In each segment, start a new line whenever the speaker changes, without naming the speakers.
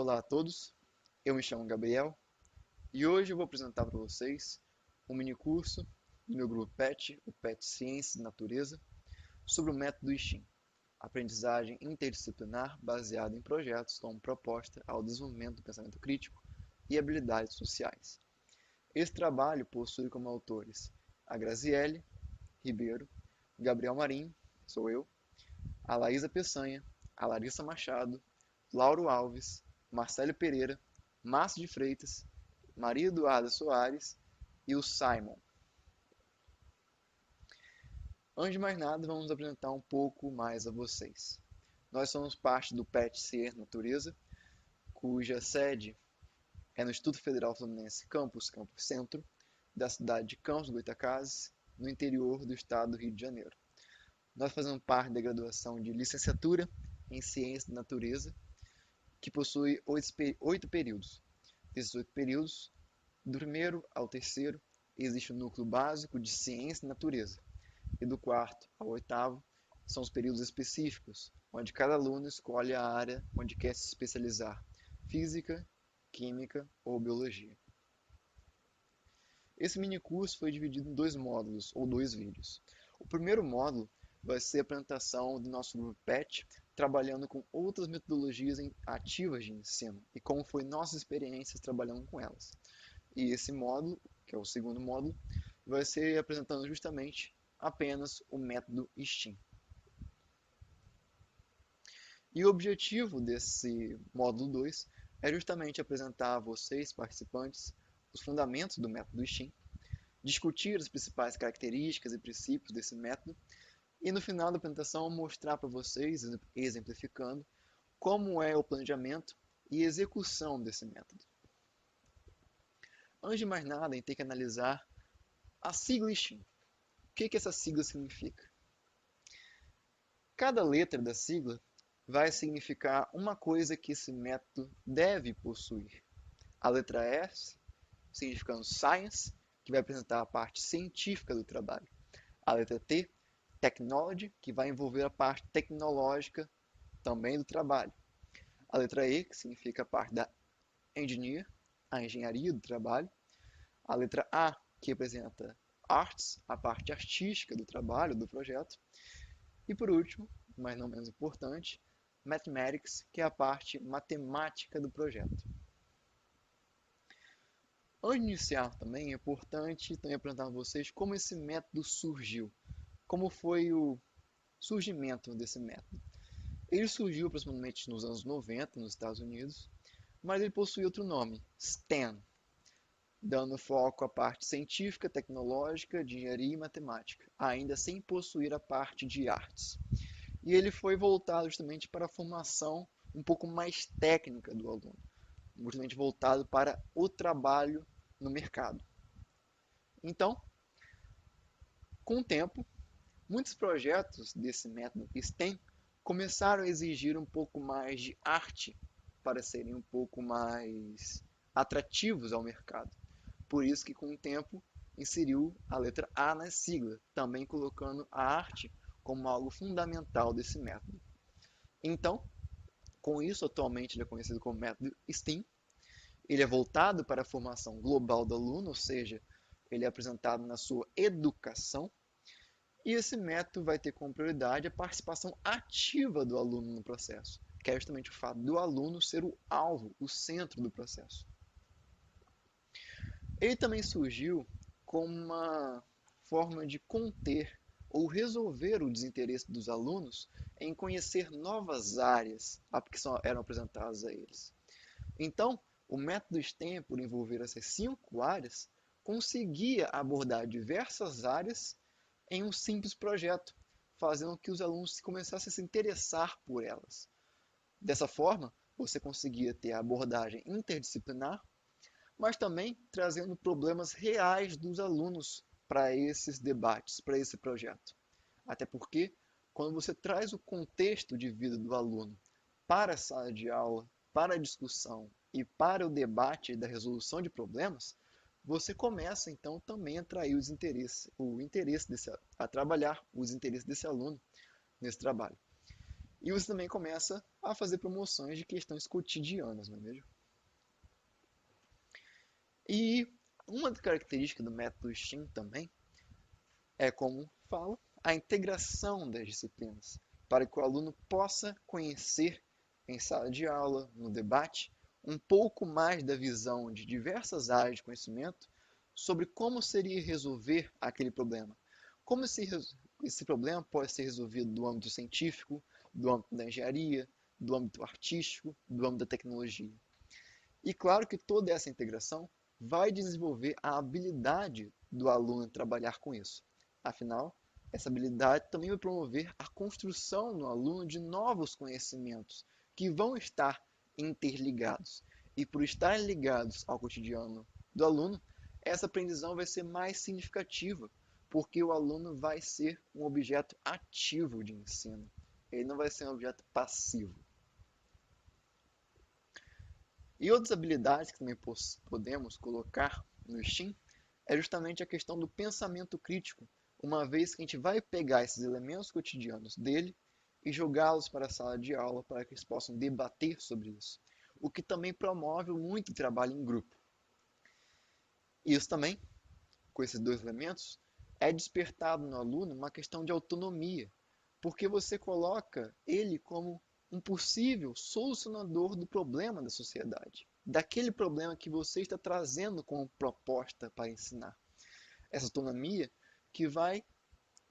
Olá a todos, eu me chamo Gabriel e hoje eu vou apresentar para vocês um mini curso do meu grupo PET, o PET Ciências e Natureza, sobre o método STEAM, aprendizagem interdisciplinar baseada em projetos como proposta ao desenvolvimento do pensamento crítico e habilidades sociais. Esse trabalho possui como autores a Graziele Ribeiro, Gabriel Marinho, sou eu, a Laísa Peçanha, a Larissa Machado, Lauro Alves, Marcelo Pereira, Márcio de Freitas, Maria Eduarda Soares e o Simon. Antes de mais nada, vamos apresentar um pouco mais a vocês. Nós somos parte do PET Ciências Natureza, cuja sede é no Instituto Federal Fluminense Campus Centro, da cidade de Campos do Goytacazes, no interior do estado do Rio de Janeiro. Nós fazemos parte da graduação de licenciatura em Ciências da Natureza, que possui 8 períodos. Desses 8 períodos, do primeiro ao terceiro, existe o núcleo básico de Ciência e Natureza. E do quarto ao oitavo, são os períodos específicos, onde cada aluno escolhe a área onde quer se especializar: Física, Química ou Biologia. Esse minicurso foi dividido em 2 módulos, ou 2 vídeos. O primeiro módulo vai ser a apresentação do nosso grupo PET, trabalhando com outras metodologias ativas de ensino e como foi nossas experiências trabalhando com elas. E esse módulo, que é o segundo módulo, vai ser apresentando justamente apenas o método STEAM. E o objetivo desse módulo 2 é justamente apresentar a vocês, participantes, os fundamentos do método STEAM, discutir as principais características e princípios desse método e no final da apresentação mostrar para vocês, exemplificando, como é o planejamento e execução desse método. Antes de mais nada, a gente tem que analisar a sigla STEAM. O que essa sigla significa? Cada letra da sigla vai significar uma coisa que esse método deve possuir. A letra S, significando Science, que vai apresentar a parte científica do trabalho. A letra T, Technology, que vai envolver a parte tecnológica também do trabalho. A letra E, que significa a parte da Engineer, a engenharia do trabalho. A letra A, que representa Arts, a parte artística do trabalho, do projeto. E por último, mas não menos importante, Mathematics, que é a parte matemática do projeto. Antes de iniciar também, é importante também apresentar a vocês como esse método surgiu. Como foi o surgimento desse método. Ele surgiu aproximadamente nos anos 90 nos Estados Unidos, mas ele possui outro nome, STEM, dando foco à parte científica, tecnológica, de engenharia e matemática, ainda sem possuir a parte de artes. E ele foi voltado justamente para a formação um pouco mais técnica do aluno, justamente voltado para o trabalho no mercado. Então, com o tempo, muitos projetos desse método STEM começaram a exigir um pouco mais de arte para serem um pouco mais atrativos ao mercado. Por isso que com o tempo inseriu a letra A na sigla, também colocando a arte como algo fundamental desse método. Então, com isso, atualmente ele é conhecido como método STEAM. Ele é voltado para a formação global do aluno, ou seja, ele é apresentado na sua educação. E esse método vai ter como prioridade a participação ativa do aluno no processo, que é justamente o fato do aluno ser o alvo, o centro do processo. Ele também surgiu como uma forma de conter ou resolver o desinteresse dos alunos em conhecer novas áreas que eram apresentadas a eles. Então, o método STEM, por envolver essas 5 áreas, conseguia abordar diversas áreas em um simples projeto, fazendo com que os alunos começassem a se interessar por elas. Dessa forma, você conseguia ter a abordagem interdisciplinar, mas também trazendo problemas reais dos alunos para esses debates, para esse projeto. Até porque, quando você traz o contexto de vida do aluno para a sala de aula, para a discussão e para o debate da resolução de problemas, você começa então também a atrair a trabalhar os interesses desse aluno nesse trabalho. E você também começa a fazer promoções de questões cotidianas, não é mesmo? E uma das características do método STEAM também é, como falo, a integração das disciplinas, para que o aluno possa conhecer em sala de aula, no debate, um pouco mais da visão de diversas áreas de conhecimento sobre como seria resolver aquele problema. Como esse problema pode ser resolvido do âmbito científico, do âmbito da engenharia, do âmbito artístico, do âmbito da tecnologia. E claro que toda essa integração vai desenvolver a habilidade do aluno trabalhar com isso. Afinal, essa habilidade também vai promover a construção no aluno de novos conhecimentos que vão estar interligados. E por estarem ligados ao cotidiano do aluno, essa aprendizagem vai ser mais significativa, porque o aluno vai ser um objeto ativo de ensino. Ele não vai ser um objeto passivo. E outras habilidades que também podemos colocar no STEAM é justamente a questão do pensamento crítico, uma vez que a gente vai pegar esses elementos cotidianos dele e jogá-los para a sala de aula para que eles possam debater sobre isso, o que também promove muito trabalho em grupo. Isso também, com esses dois elementos, é despertado no aluno uma questão de autonomia, porque você coloca ele como um possível solucionador do problema da sociedade, daquele problema que você está trazendo como proposta para ensinar. Essa autonomia que vai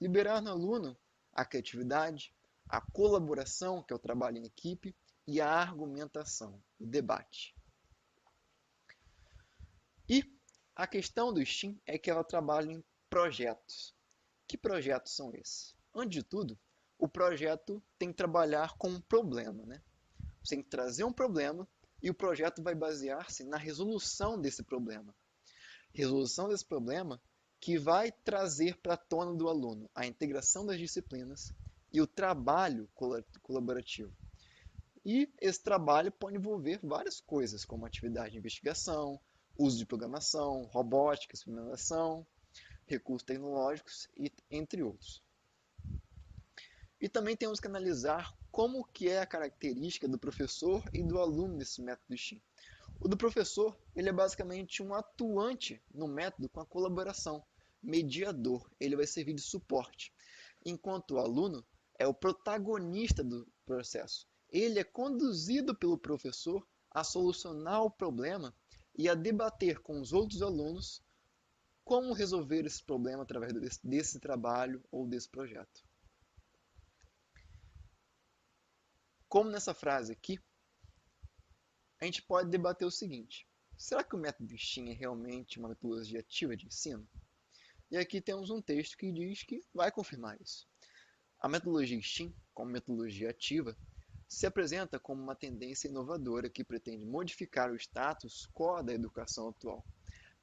liberar no aluno a criatividade, a colaboração, que é o trabalho em equipe, e a argumentação, o debate. E a questão do STEAM é que ela trabalha em projetos. Que projetos são esses? Antes de tudo, o projeto tem que trabalhar com um problema, né? Você tem que trazer um problema e o projeto vai basear-se na resolução desse problema. Resolução desse problema que vai trazer para a tona do aluno a integração das disciplinas e o trabalho colaborativo. E esse trabalho pode envolver várias coisas, como atividade de investigação, uso de programação, robótica, experimentação, recursos tecnológicos e entre outros. E também temos que analisar como que é a característica do professor e do aluno nesse método STEAM. O do professor, ele é basicamente um atuante no método com a colaboração, mediador, ele vai servir de suporte, enquanto o aluno é o protagonista do processo. Ele é conduzido pelo professor a solucionar o problema e a debater com os outros alunos como resolver esse problema através desse trabalho ou desse projeto. Como nessa frase aqui, a gente pode debater o seguinte: será que o método STEAM é realmente uma metodologia ativa de ensino? E aqui temos um texto que diz que vai confirmar isso. A metodologia STEAM, como metodologia ativa, se apresenta como uma tendência inovadora que pretende modificar o status quo da educação atual,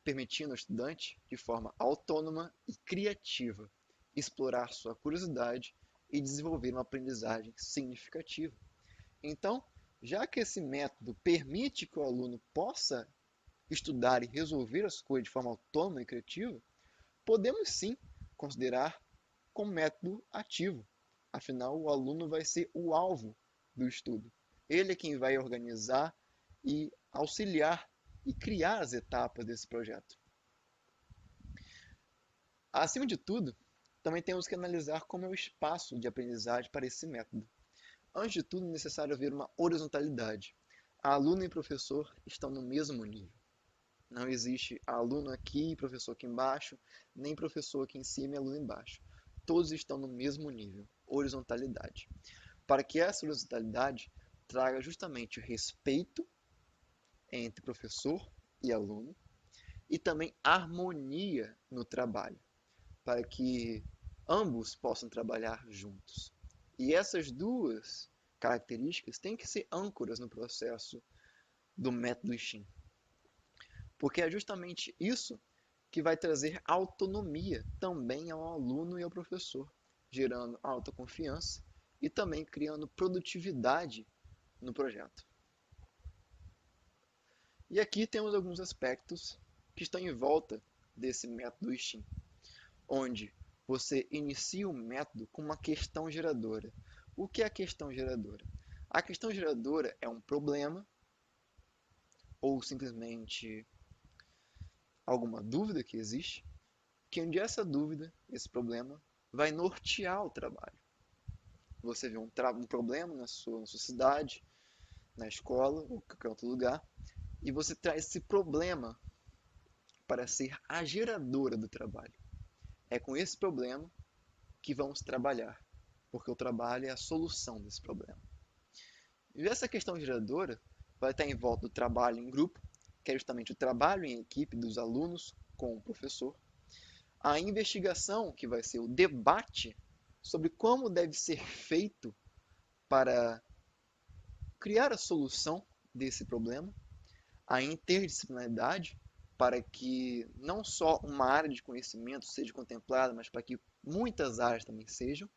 permitindo ao estudante, de forma autônoma e criativa, explorar sua curiosidade e desenvolver uma aprendizagem significativa. Então, já que esse método permite que o aluno possa estudar e resolver as coisas de forma autônoma e criativa, podemos sim considerar como método ativo. Afinal, o aluno vai ser o alvo do estudo. Ele é quem vai organizar e auxiliar e criar as etapas desse projeto. Acima de tudo, também temos que analisar como é o espaço de aprendizagem para esse método. Antes de tudo, é necessário haver uma horizontalidade. A aluno e professor estão no mesmo nível. Não existe aluno aqui e professor aqui embaixo, nem professor aqui em cima e aluno embaixo. Todos estão no mesmo nível, horizontalidade. Para que essa horizontalidade traga justamente o respeito entre professor e aluno e também harmonia no trabalho, para que ambos possam trabalhar juntos. E essas duas características têm que ser âncoras no processo do método STEAM, porque é justamente isso que vai trazer autonomia também ao aluno e ao professor, gerando autoconfiança e também criando produtividade no projeto. E aqui temos alguns aspectos que estão em volta desse método STEAM, onde você inicia o método com uma questão geradora. O que é a questão geradora? A questão geradora é um problema ou simplesmente alguma dúvida que existe, que onde essa dúvida, esse problema, vai nortear o trabalho. Você vê um problema na sua cidade, na escola ou qualquer outro lugar, e você traz esse problema para ser a geradora do trabalho. É com esse problema que vamos trabalhar, porque o trabalho é a solução desse problema. E essa questão geradora vai estar em volta do trabalho em grupo, que é justamente o trabalho em equipe dos alunos com o professor, a investigação, que vai ser o debate sobre como deve ser feito para criar a solução desse problema, a interdisciplinaridade, para que não só uma área de conhecimento seja contemplada, mas para que muitas áreas também sejam,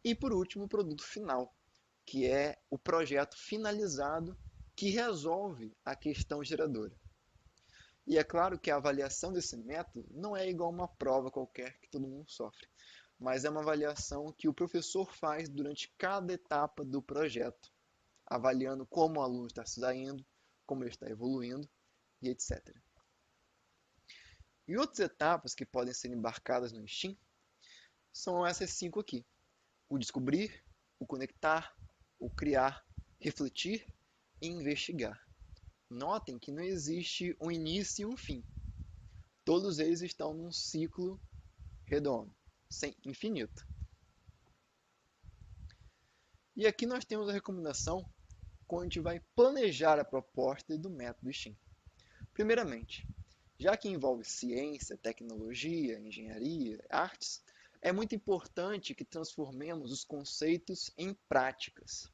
e por último, o produto final, que é o projeto finalizado que resolve a questão geradora. E é claro que a avaliação desse método não é igual a uma prova qualquer que todo mundo sofre, mas é uma avaliação que o professor faz durante cada etapa do projeto, avaliando como o aluno está se saindo, como ele está evoluindo e etc. E outras etapas que podem ser embarcadas no STEAM são essas 5 aqui: o descobrir, o conectar, o criar, refletir e investigar. Notem que não existe um início e um fim. Todos eles estão num ciclo redondo, sem infinito. E aqui nós temos a recomendação quando a gente vai planejar a proposta do método STEAM. Primeiramente, já que envolve ciência, tecnologia, engenharia, artes, é muito importante que transformemos os conceitos em práticas.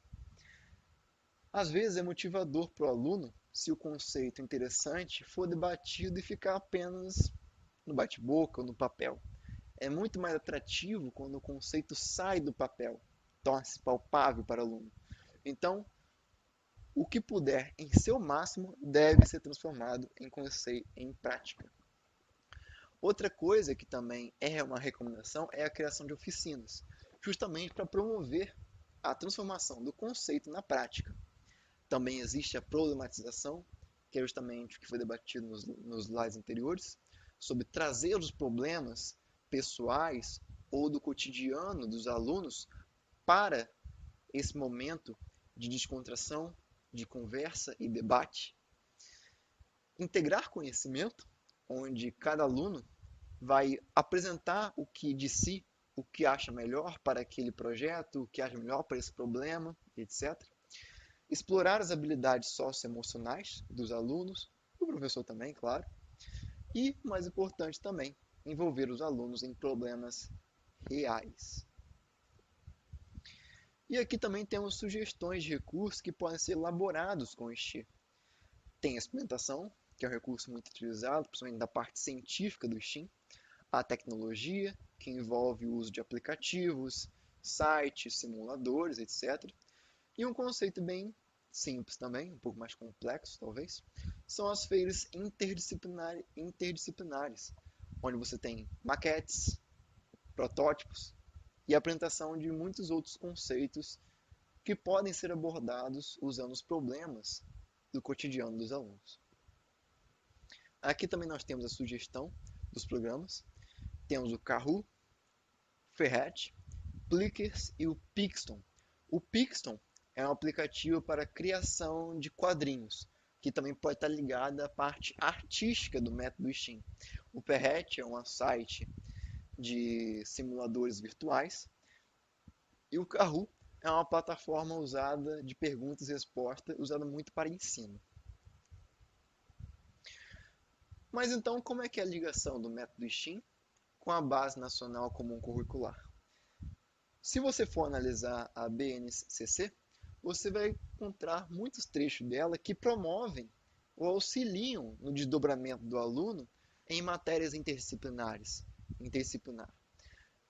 Às vezes é motivador para o aluno se o conceito interessante for debatido e ficar apenas no bate-boca ou no papel. É muito mais atrativo quando o conceito sai do papel, torna-se palpável para o aluno. Então, o que puder, em seu máximo, deve ser transformado em conceito, em prática. Outra coisa que também é uma recomendação é a criação de oficinas, justamente para promover a transformação do conceito na prática. Também existe a problematização, que é justamente o que foi debatido nos slides anteriores, sobre trazer os problemas pessoais ou do cotidiano dos alunos para esse momento de descontração, de conversa e debate. Integrar conhecimento, onde cada aluno vai apresentar o que de si, o que acha melhor para aquele projeto, o que acha melhor para esse problema, etc. Explorar as habilidades socioemocionais dos alunos, do professor também, claro. E, mais importante também, envolver os alunos em problemas reais. E aqui também temos sugestões de recursos que podem ser elaborados com este. Tem a experimentação, que é um recurso muito utilizado, principalmente da parte científica do STEAM, a tecnologia, que envolve o uso de aplicativos, sites, simuladores, etc. E um conceito bem simples também, um pouco mais complexo talvez, são as feiras interdisciplinares, onde você tem maquetes, protótipos e a apresentação de muitos outros conceitos que podem ser abordados usando os problemas do cotidiano dos alunos. Aqui também nós temos a sugestão dos programas. Temos o Kahoot, Ferret, Plickers e o Pixton. O Pixton é um aplicativo para criação de quadrinhos, que também pode estar ligado à parte artística do método STEAM. O Ferret é um site de simuladores virtuais e o Kahoot é uma plataforma usada de perguntas e respostas, usada muito para ensino. Mas então, como é que é a ligação do método STEAM com a Base Nacional Comum Curricular? Se você for analisar a BNCC, você vai encontrar muitos trechos dela que promovem ou auxiliam no desdobramento do aluno em matérias interdisciplinar,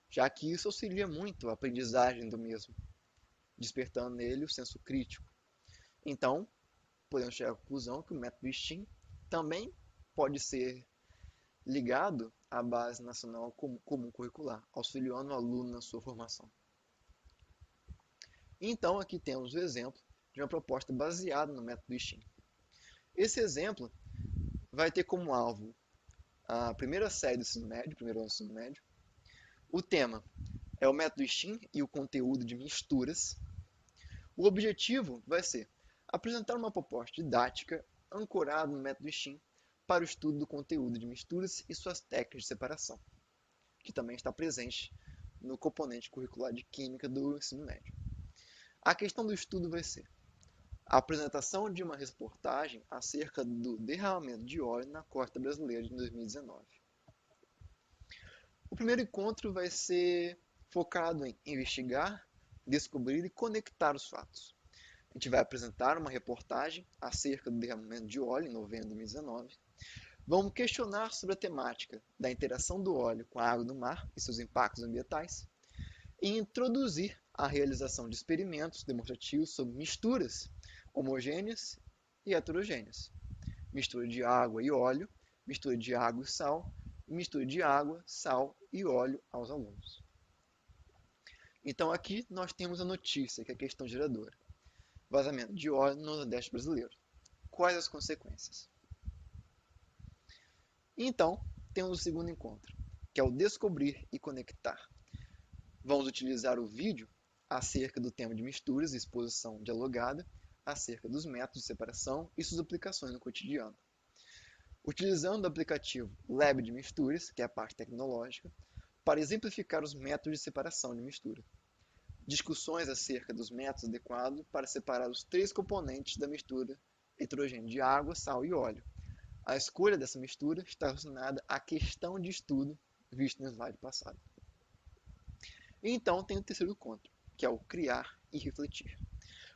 já que isso auxilia muito a aprendizagem do mesmo, despertando nele o senso crítico. Então, podemos chegar à conclusão que o método STEAM também pode ser ligado à Base Nacional Comum Curricular, auxiliando o aluno na sua formação. Então, aqui temos o exemplo de uma proposta baseada no método STEAM. Esse exemplo vai ter como alvo a primeira série do ensino médio, primeiro ano do ensino médio. O tema é o método STEAM e o conteúdo de misturas. O objetivo vai ser apresentar uma proposta didática ancorada no método STEAM para o estudo do conteúdo de misturas e suas técnicas de separação, que também está presente no componente curricular de Química do ensino médio. A questão do estudo vai ser a apresentação de uma reportagem acerca do derramamento de óleo na costa brasileira de 2019. O primeiro encontro vai ser focado em investigar, descobrir e conectar os fatos. A gente vai apresentar uma reportagem acerca do derramamento de óleo em novembro de 2019. Vamos questionar sobre a temática da interação do óleo com a água do mar e seus impactos ambientais. E introduzir a realização de experimentos demonstrativos sobre misturas homogêneas e heterogêneas. Mistura de água e óleo, mistura de água e sal, mistura de água, sal e óleo aos alunos. Então aqui nós temos a notícia, que é a questão geradora. Vazamento de óleo no Nordeste brasileiro. Quais as consequências? Então, temos o segundo encontro, que é o descobrir e conectar. Vamos utilizar o vídeo acerca do tema de misturas e exposição dialogada, acerca dos métodos de separação e suas aplicações no cotidiano. Utilizando o aplicativo Lab de Misturas, que é a parte tecnológica, para exemplificar os métodos de separação de mistura. Discussões acerca dos métodos adequados para separar os três componentes da mistura heterogênea de água, sal e óleo. A escolha dessa mistura está relacionada à questão de estudo visto no slide passado. E então tem o terceiro encontro, que é o criar e refletir,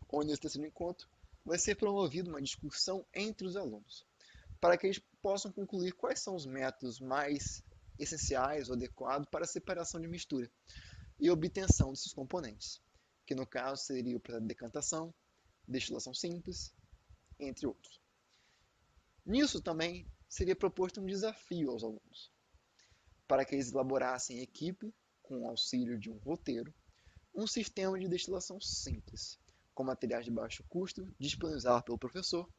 onde nesse terceiro encontro vai ser promovida uma discussão entre os alunos, para que eles possam concluir quais são os métodos mais essenciais ou adequados para a separação de mistura e obtenção desses componentes, que no caso seria o processo de decantação, destilação simples, entre outros. Nisso também seria proposto um desafio aos alunos, para que eles elaborassem em equipe, com o auxílio de um roteiro, um sistema de destilação simples, com materiais de baixo custo, disponibilizado pelo professor,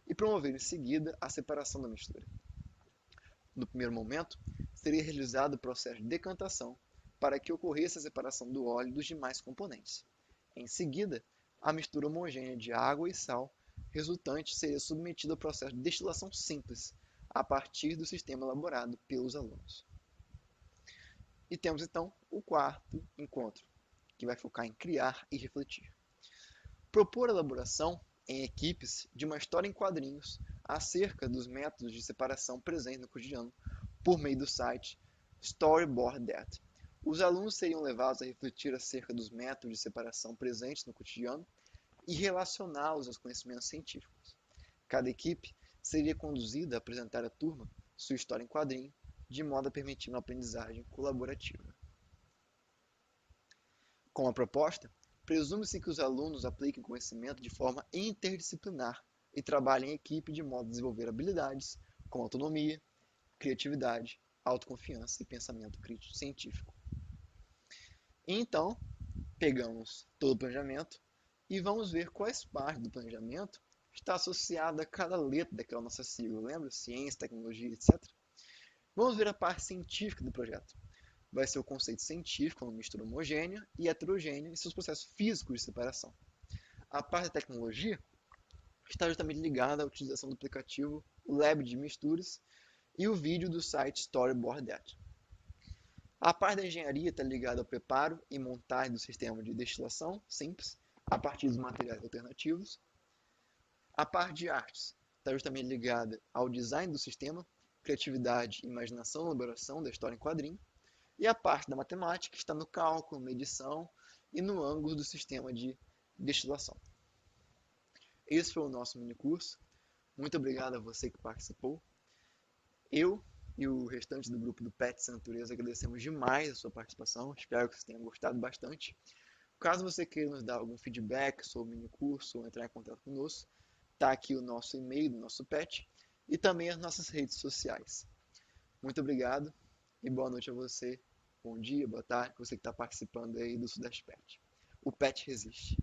e promover em seguida a separação da mistura. No primeiro momento, seria realizado o processo de decantação para que ocorresse a separação do óleo dos demais componentes. Em seguida, a mistura homogênea de água e sal resultante seria submetida ao processo de destilação simples, a partir do sistema elaborado pelos alunos. E temos então o quarto encontro, que vai focar em criar e refletir. Propor a elaboração em equipes de uma história em quadrinhos acerca dos métodos de separação presentes no cotidiano por meio do site Storyboard That. Os alunos seriam levados a refletir acerca dos métodos de separação presentes no cotidiano e relacioná-los aos conhecimentos científicos. Cada equipe seria conduzida a apresentar à turma sua história em quadrinho, de modo a permitir uma aprendizagem colaborativa. Com a proposta, presume-se que os alunos apliquem conhecimento de forma interdisciplinar e trabalhem em equipe de modo a desenvolver habilidades como autonomia, criatividade, autoconfiança e pensamento crítico científico. Então, pegamos todo o planejamento e vamos ver quais partes do planejamento está associada a cada letra daquela nossa sigla, lembra? Ciência, tecnologia, etc. Vamos ver a parte científica do projeto. Vai ser o conceito científico, uma mistura homogênea e heterogênea e seus processos físicos de separação. A parte da tecnologia está justamente ligada à utilização do aplicativo Lab de Misturas e o vídeo do site Storyboard That. A parte da engenharia está ligada ao preparo e montagem do sistema de destilação simples, a partir dos materiais alternativos. A parte de artes está justamente ligada ao design do sistema, criatividade e imaginação na elaboração da história em quadrinho. E a parte da matemática está no cálculo, medição e no ângulo do sistema de destilação. Esse foi o nosso mini curso. Muito obrigado a você que participou. Eu e o restante do grupo do Pets Natureza agradecemos demais a sua participação. Espero que vocês tenham gostado bastante. Caso você queira nos dar algum feedback sobre o mini curso ou entrar em contato conosco, está aqui o nosso e-mail do nosso pet e também as nossas redes sociais. Muito obrigado e boa noite a você. Bom dia, boa tarde, você que está participando aí do Sudeste Pet. O Pet resiste.